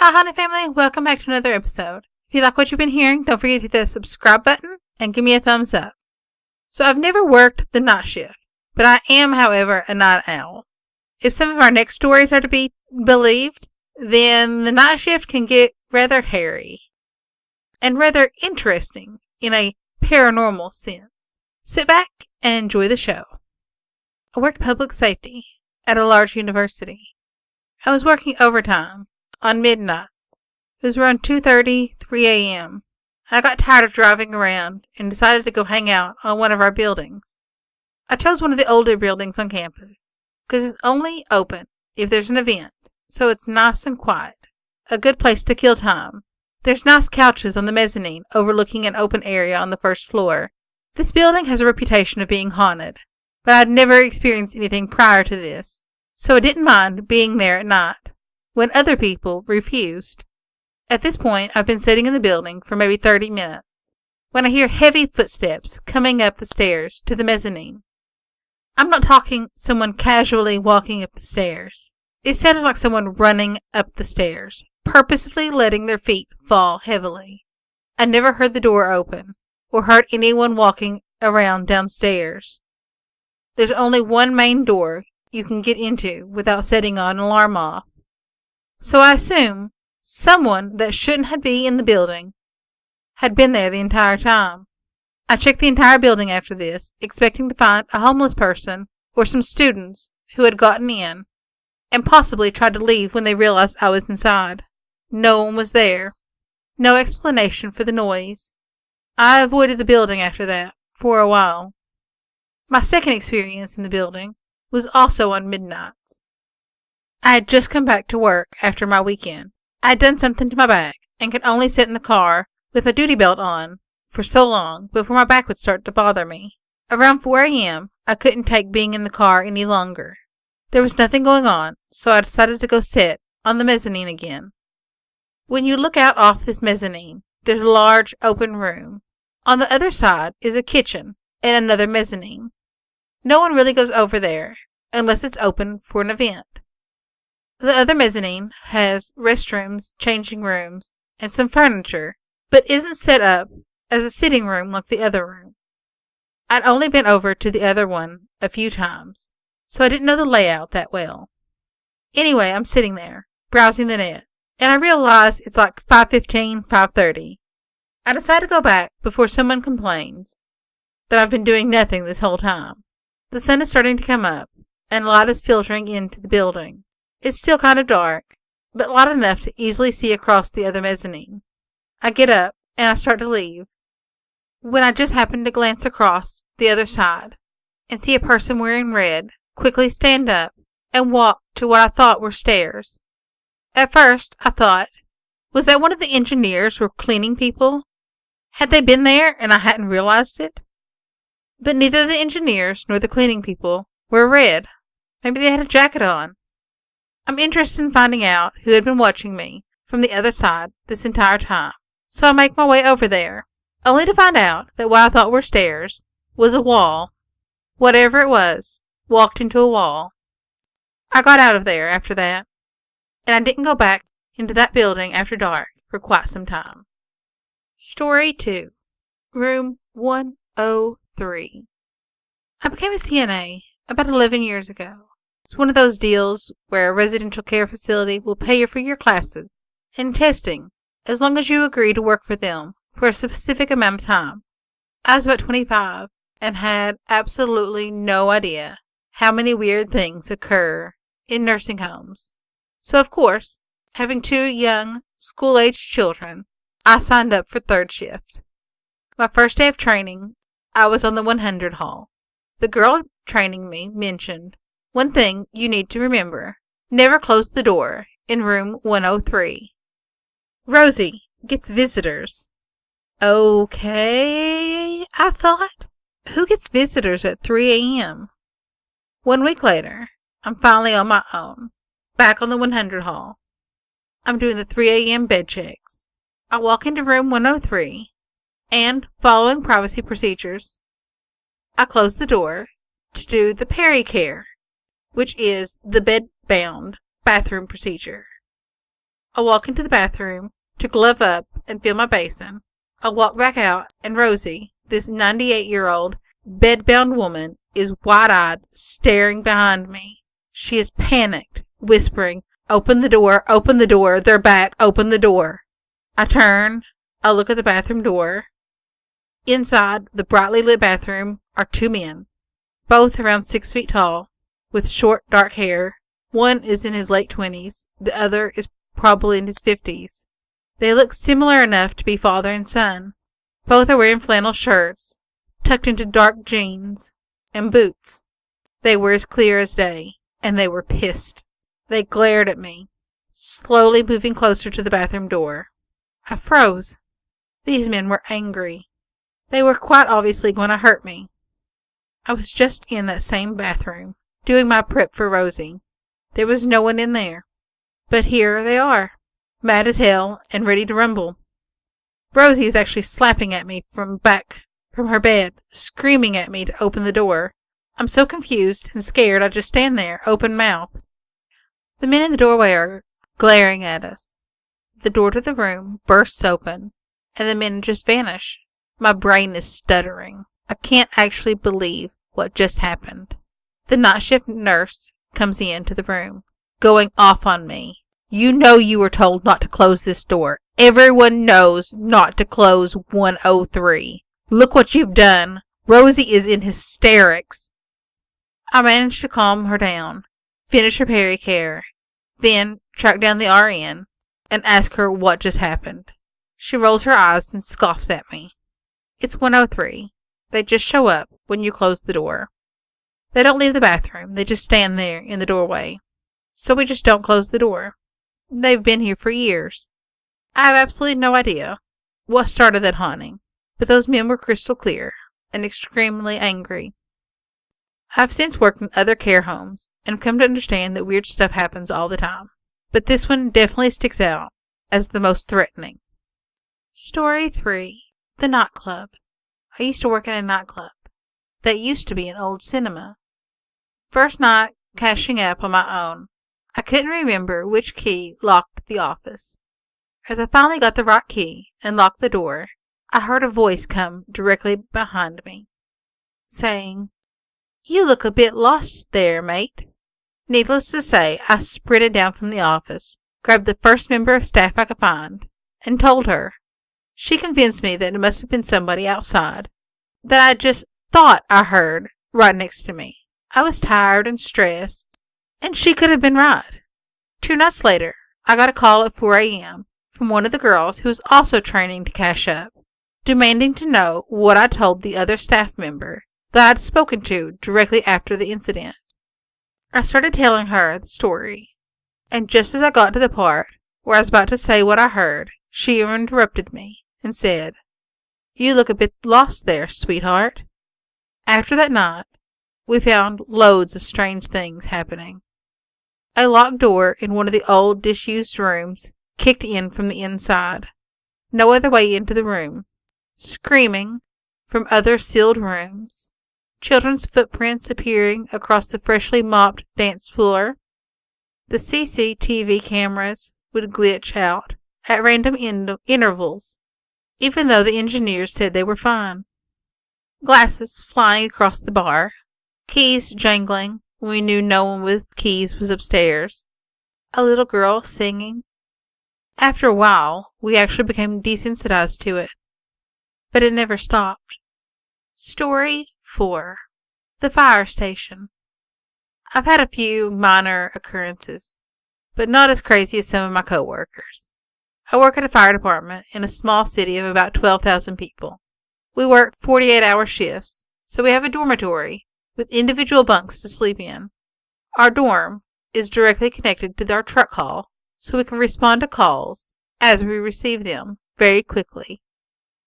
Hi, honey family. Welcome back to another episode. If you like what you've been hearing, don't forget to hit the subscribe button and give me a thumbs up. So I've never worked the night shift, but I am, however, a night owl. If some of our next stories are to be believed, then the night shift can get rather hairy and rather interesting in a paranormal sense. Sit back and enjoy the show. I worked public safety at a large university. I was working overtime on midnights. It was around 2:30, 3 a.m. I got tired of driving around and decided to go hang out on one of our buildings. I chose one of the older buildings on campus because it's only open if there's an event, so it's nice and quiet. A good place to kill time. There's nice couches on the mezzanine overlooking an open area on the first floor. This building has a reputation of being haunted, but I'd never experienced anything prior to this, so I didn't mind being there at night when other people refused. At this point, I've been sitting in the building for maybe 30 minutes when I hear heavy footsteps coming up the stairs to the mezzanine. I'm not talking someone casually walking up the stairs. It sounded like someone running up the stairs, purposefully letting their feet fall heavily. I never heard the door open or heard anyone walking around downstairs. There's only one main door you can get into without setting an alarm off. So I assume someone that shouldn't have been in the building had been there the entire time. I checked the entire building after this, expecting to find a homeless person or some students who had gotten in and possibly tried to leave when they realized I was inside. No one was there. No explanation for the noise. I avoided the building after that for a while. My second experience in the building was also on midnights. I had just come back to work after my weekend. I had done something to my back and could only sit in the car with my duty belt on for so long before my back would start to bother me. Around 4 a.m., I couldn't take being in the car any longer. There was nothing going on, so I decided to go sit on the mezzanine again. When you look out off this mezzanine, there's a large open room. On the other side is a kitchen and another mezzanine. No one really goes over there unless it's open for an event. The other mezzanine has restrooms, changing rooms, and some furniture, but isn't set up as a sitting room like the other room. I'd only been over to the other one a few times, so I didn't know the layout that well. Anyway, I'm sitting there, browsing the net, and I realize it's like 5:15, 5:30. I decide to go back before someone complains that I've been doing nothing this whole time. The sun is starting to come up, and light is filtering into the building. It's still kind of dark, but light enough to easily see across the other mezzanine. I get up, and I start to leave, when I just happen to glance across the other side and see a person wearing red quickly stand up and walk to what I thought were stairs. At first, I thought, was that one of the engineers or cleaning people? Had they been there and I hadn't realized it? But neither the engineers nor the cleaning people were red. Maybe they had a jacket on. I'm interested in finding out who had been watching me from the other side this entire time, so I make my way over there, only to find out that what I thought were stairs was a wall. Whatever it was, walked into a wall. I got out of there after that, and I didn't go back into that building after dark for quite some time. Story 2. Room 103. I became a CNA about 11 years ago. It's one of those deals where a residential care facility will pay you for your classes and testing as long as you agree to work for them for a specific amount of time. I was about 25 and had absolutely no idea how many weird things occur in nursing homes. So, of course, having 2 young, school-aged children, I signed up for third shift. My first day of training, I was on the 100 hall. The girl training me mentioned, one thing you need to remember, never close the door in room 103. Rosie gets visitors. Okay, I thought. Who gets visitors at 3 a.m.? 1 week later, I'm finally on my own, back on the 100 hall. I'm doing the 3 a.m. bed checks. I walk into room 103, and, following privacy procedures, I close the door to do the pericare, which is the bed-bound bathroom procedure. I walk into the bathroom to glove up and fill my basin. I walk back out, and Rosie, this 98-year-old bedbound woman, is wide-eyed, staring behind me. She is panicked, whispering, "Open the door, they're back, open the door." I turn, I look at the bathroom door. Inside the brightly lit bathroom are two men, both around 6 feet tall, with short dark hair. One is in his late 20s, the other is probably in his 50s. They look similar enough to be father and son. Both are wearing flannel shirts, tucked into dark jeans, and boots. They were as clear as day, and they were pissed. They glared at me, slowly moving closer to the bathroom door. I froze. These men were angry. They were quite obviously going to hurt me. I was just in that same bathroom, doing my prep for Rosie. There was no one in there. But here they are, mad as hell and ready to rumble. Rosie is actually slapping at me from her bed, screaming at me to open the door. I'm so confused and scared I just stand there, open mouthed. The men in the doorway are glaring at us. The door to the room bursts open, and the men just vanish. My brain is stuttering. I can't actually believe what just happened. The night shift nurse comes into the room, going off on me. "You know you were told not to close this door. Everyone knows not to close 103. Look what you've done. Rosie is in hysterics." I managed to calm her down, finish her pericare, then track down the RN and ask her what just happened. She rolls her eyes and scoffs at me. "It's 103. They just show up when you close the door. They don't leave the bathroom. They just stand there in the doorway. So we just don't close the door. They've been here for years." I have absolutely no idea what started that haunting, but those men were crystal clear and extremely angry. I've since worked in other care homes and come to understand that weird stuff happens all the time, but this one definitely sticks out as the most threatening. Story 3. The nightclub. I used to work in a nightclub. That used to be an old cinema. First night cashing up on my own. I couldn't remember which key locked the office. As I finally got the right key and locked the door, I heard a voice come directly behind me, saying, "You look a bit lost there, mate." Needless to say, I sprinted down from the office, grabbed the first member of staff I could find, and told her. She convinced me that it must have been somebody outside, that I just thought I heard right next to me. I was tired and stressed, and she could have been right. 2 nights later, I got a call at 4 a.m. from one of the girls who was also training to cash up, demanding to know what I told the other staff member that I'd spoken to directly after the incident. I started telling her the story, and just as I got to the part where I was about to say what I heard, she interrupted me and said, "You look a bit lost there, sweetheart." After that night, we found loads of strange things happening. A locked door in one of the old disused rooms kicked in from the inside. No other way into the room. Screaming from other sealed rooms. Children's footprints appearing across the freshly mopped dance floor. The CCTV cameras would glitch out at random intervals, even though the engineers said they were fine. Glasses flying across the bar. Keys jangling when we knew no one with keys was upstairs. A little girl singing. After a while, we actually became desensitized to it, but it never stopped. Story 4. The fire station. I've had a few minor occurrences, but not as crazy as some of my coworkers. I work at a fire department in a small city of about 12,000 people. We work 48-hour shifts, so we have a dormitory with individual bunks to sleep in. Our dorm is directly connected to our truck hall, so we can respond to calls as we receive them very quickly.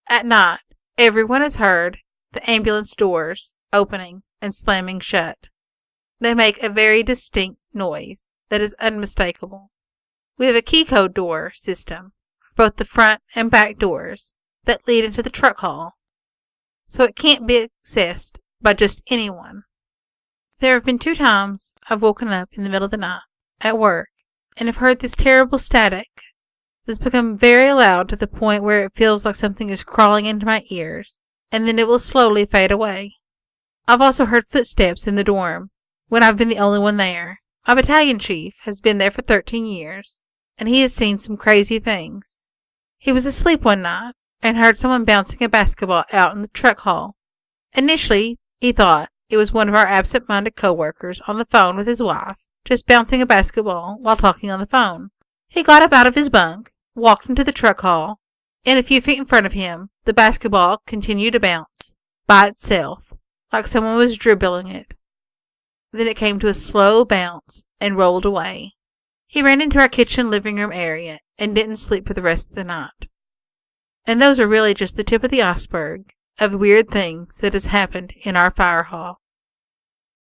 At night, everyone has heard the ambulance doors opening and slamming shut. They make a very distinct noise that is unmistakable. We have a key code door system for both the front and back doors that lead into the truck hall, so it can't be accessed by just anyone. There have been 2 times I've woken up in the middle of the night at work and have heard this terrible static that's become very loud to the point where it feels like something is crawling into my ears, and then it will slowly fade away. I've also heard footsteps in the dorm when I've been the only one there. My battalion chief has been there for 13 years, and he has seen some crazy things. He was asleep one night and heard someone bouncing a basketball out in the truck hall. Initially, he thought it was one of our absent-minded co-workers on the phone with his wife, just bouncing a basketball while talking on the phone. He got up out of his bunk, walked into the truck hall, and a few feet in front of him, the basketball continued to bounce by itself, like someone was dribbling it. Then it came to a slow bounce and rolled away. He ran into our kitchen living room area and didn't sleep for the rest of the night. And those are really just the tip of the iceberg of weird things that has happened in our fire hall.